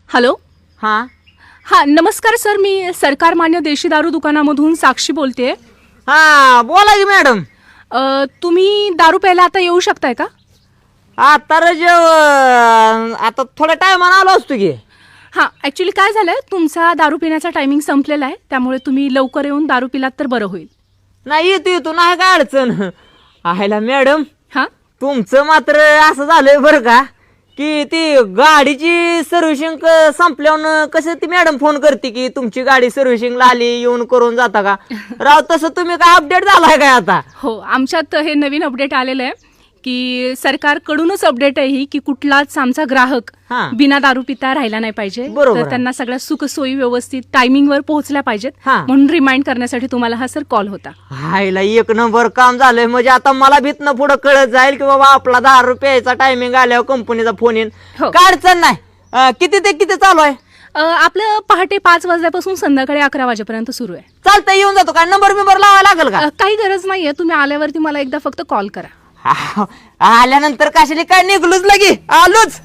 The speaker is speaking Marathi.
हॅलो. हां हां नमस्कार सर, मी सरकार मान्य देशी दारू दुकानामधून साक्षी बोलते. हां बोला की मॅडम. तुम्ही दारू प्यायला आता येऊ शकताय का? आता आता थोड्या टायमानं आलो असतो की. हां ॲक्च्युली काय झालं आहे, तुमचा दारू पिण्याचा टायमिंग संपलेला आहे, त्यामुळे तुम्ही लवकर येऊन दारू पिलात तर बरं होईल. नाही येतो नाही काय अडचण आहेला मॅडम. हां तुमचं मात्र असं झालंय बरं का की ती गाडीची सर्व्हिसिंग संपल्यावर कसं ती मॅडम फोन करते की तुमची गाडी सर्व्हिसिंगला आली, येऊन करून जाता का? राव तसं तुम्ही काय अपडेट झालाय काय आता? हो, आमच्यात हे नवीन अपडेट आलेलं आहे की सरकारकडूनच अपडेट आहे ही की कुठलाच आमचा ग्राहक हां. बिना दारू पिता राहिला नाही पाहिजे. बरोबर तर आहे. त्यांना सगळ्या सुखसोयी व्यवस्थित टायमिंगवर पोहोचल्या पाहिजेत, हां. म्हणून रिमाइंड करण्यासाठी तुम्हाला हा सर कॉल होता. हायला एक नंबर काम झालंय. म्हणजे आता मला भीतनं पुढं कळत जाईल की बाबा आपला 10 रुपयाचा टायमिंग आल्यावर कंपनीचा फोन येईल. हो. काय अडचण नाही. किती ते किती चालू आहे? आपलं पहाटे 5 वाजल्यापासून संध्याकाळी 11 वाजेपर्यंत सुरू आहे. चालतंय येऊन जातो. काय नंबर बिंबर लावायला लागेल का? काही गरज नाहीये, तुम्ही आल्यावरती मला एकदा फक्त कॉल करा. आल्यानंतर कशाला काय निघलोच लगी आलोच.